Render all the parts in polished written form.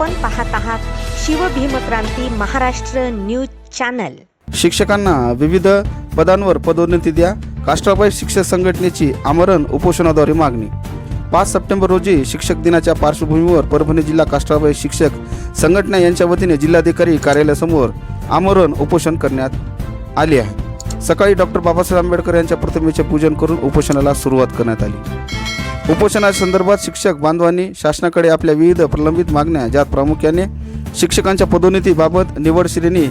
आपण पाहत आहात शिवभीमक्रांती महाराष्ट्र न्यूज चॅनल। शिक्षकांना विविध पदांवर पदोन्नती द्या, काष्टाबाई शिक्षक संघटनेची आमरण उपोषणाद्वारे मागणी। 5 सप्टेंबर रोजी शिक्षक दिनाच्या पार्श्वभूमीवर परभणी जिल्हा काष्टाबाई शिक्षक संघटना यांच्या वतीने जिल्हाधिकारी कार्यालयासमोर आमरण उपोषण करण्यात आले आहे। सकाळी डॉक्टर बाबासाहेब आंबेडकर यांच्या प्रतिमेचे पूजन करून उपोषणाला सुरुवात करण्यात आली। उपोषणाच्या संदर्भात शिक्षक बांधवांनी शासनाकडे आपल्या विविध प्रलंबित मागण्या, ज्यात प्रामुख्याने शिक्षकांच्या पदोन्नतीबाबत, निवड श्रेणी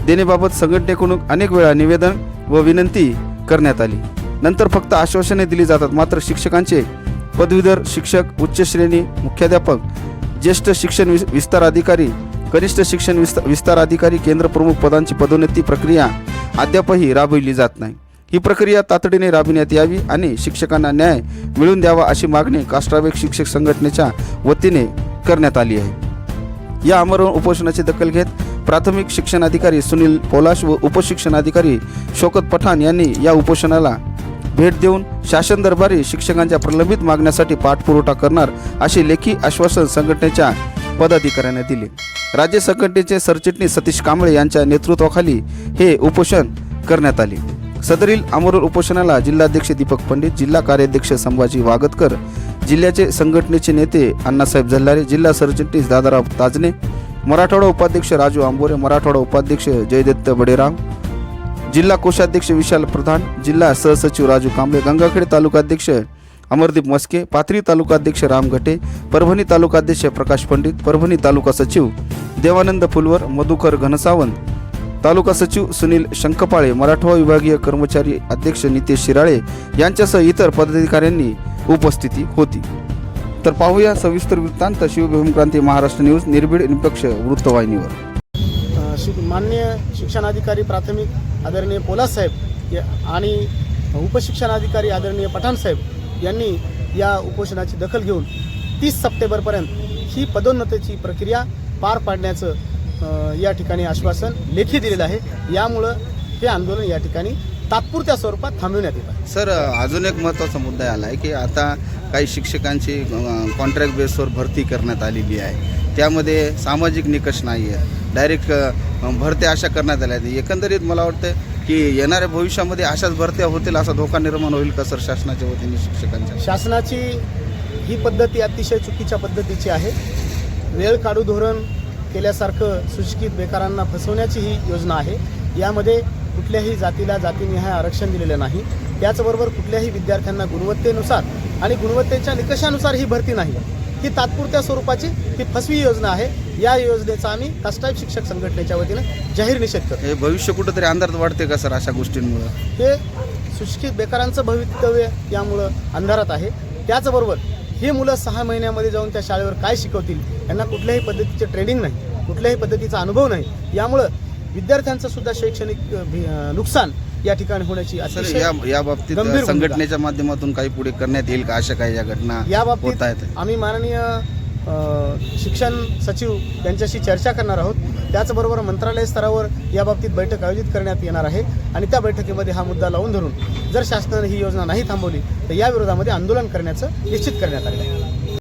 देण्याबाबत संघटनेकडून अनेक वेळा निवेदन व विनंती करण्यात आली। नंतर फक्त आश्वासने दिली जातात, मात्र शिक्षकांचे पदवीधर शिक्षक, उच्च श्रेणी मुख्याध्यापक, ज्येष्ठ शिक्षण विस्तार अधिकारी, कनिष्ठ शिक्षण विस्तार अधिकारी, केंद्र प्रमुख पदांची पदोन्नती प्रक्रिया अद्यापही राबविली जात नाही। ही प्रक्रिया तातडीने राबविण्यात यावी आणि शिक्षकांना न्याय मिळवून द्यावा अशी मागणी काष्टाबाई शिक्षक संघटनेच्या वतीने करण्यात आली आहे। या आमरण उपोषणाची दखल घेत प्राथमिक शिक्षणाधिकारी सुनील पोलाश व उपशिक्षणाधिकारी शौकत पठाण यांनी या उपोषणाला भेट देऊन शासन दरबारी शिक्षकांच्या प्रलंबित मागण्यासाठी पाठपुरावा करणार अशी लेखी आश्वासन संघटनेच्या पदाधिकाऱ्यांना दिले। राज्य संघटनेचे सरचिटणीस सतीश कांबळे यांच्या नेतृत्वाखाली हे उपोषण करण्यात आले। सदरील आमरण उपोषणाला जिल्हाध्यक्ष दीपक पंडित, जिल्हा कार्याध्यक्ष संभाजी वागतकर, जिल्ह्याचे संघटनेचे नेते अण्णासाहेब जल्हारे, जिल्हा सरचिटणीस दादाराव ताजने, मराठवाडा उपाध्यक्ष राजू आंबोरे, मराठवाडा उपाध्यक्ष जयदत्त बडेराम, जिल्हा कोषाध्यक्ष विशाल प्रधान, जिल्हा सहसचिव राजू कांबळे, गंगाखेड तालुकाध्यक्ष अमरदीप मस्के, पाथरी तालुकाध्यक्ष राम घटे, परभणी तालुकाध्यक्ष प्रकाश पंडित, परभणी तालुका सचिव देवानंद फुलवर, मधुकर घनसावंत, तालुका सचिव सुनील शंकपाळे, मराठवाडा विभागीय कर्मचारी अध्यक्ष नितेश शिराळे यांच्यासह इतर पदाधिकाऱ्यांनी उपस्थिती होती। तर पाहूया सविस्तर वृत्तांत शिवभीमक्रांती महाराष्ट्र न्यूज निर्भीड निष्पक्ष वृत्तवाहिनीवर। माननीय शिक्षणाधिकारी प्राथमिक आदरणीय पोलास साहेब आणि उपशिक्षणाधिकारी आदरणीय पठाण साहेब यांनी या उपोषणाची दखल घेऊन 30 सप्टेंबरपर्यंत ही पदोन्नतीची प्रक्रिया पार पाडण्याचं या ठिकाणी आश्वासन लेखी दिलेलं आहे। यामुळं हे आंदोलन या ठिकाणी तात्पुरत्या स्वरूपात थांबवण्यात येत आहे। सर, अजून एक महत्त्वाचा मुद्दा आला आहे की आता काही शिक्षकांची कॉन्ट्रॅक्ट बेसवर भरती करण्यात आलेली आहे, त्यामध्ये सामाजिक निकष नाही आहे, डायरेक्ट भरत्या अशा करण्यात आल्या आहेत। एकंदरीत मला वाटतं की येणाऱ्या भविष्यामध्ये अशाच भरत्या होतील असा धोका निर्माण होईल का सर शासनाच्या वतीने शिक्षकांच्या? शासनाची ही पद्धती अतिशय चुकीच्या पद्धतीची आहे। वेळ काढू धोरण केल्यासारखं सुशिक्षित बेकारांना फसवण्याची ही योजना आहे। यामध्ये कुठल्याही जातीला जातीनिहाय आरक्षण दिलेलं नाही, त्याचबरोबर कुठल्याही विद्यार्थ्यांना गुणवत्तेनुसार आणि गुणवत्तेच्या निकषानुसार ही भरती नाही, ही तात्पुरत्या स्वरूपाची ही फसवी योजना आहे। या योजनेचा आम्ही काष्टाबाई शिक्षक संघटनेच्या वतीनं जाहीर निषेध करतो। हे भविष्य कुठेतरी अंधारात वाढते का सर अशा गोष्टींमुळे? हे सुशिक्षित बेकारांचं भवितव्य यामुळं अंधारात आहे। त्याचबरोबर ही मुलं 6 महिन्यामध्ये जाऊन त्या शाळेवर काय शिकवतील, यांना कुठल्याही पद्धतीचे ट्रेनिंग नाही, कुठल्याही पद्धतीचा अनुभव नाही, यामुळं विद्यार्थ्यांचं सुद्धा शैक्षणिक नुकसान या ठिकाणी होण्याची या बाबतीत संघटनेच्या माध्यमातून काही पुढे करण्यात येईल का अशा काही या घटना या बाबतीत आम्ही माननीय शिक्षण सचिव यांच्याशी चर्चा करणार आहोत। त्याचबरोबर मंत्रालय स्तरावर या बाबतीत बैठक आयोजित करण्यात येणार आहे आणि त्या बैठकीमध्ये हा मुद्दा लावून धरून जर शासनाने ही योजना नाही थांबवली तर या विरोधामध्ये आंदोलन करण्याचं निश्चित करण्यात आले आहे।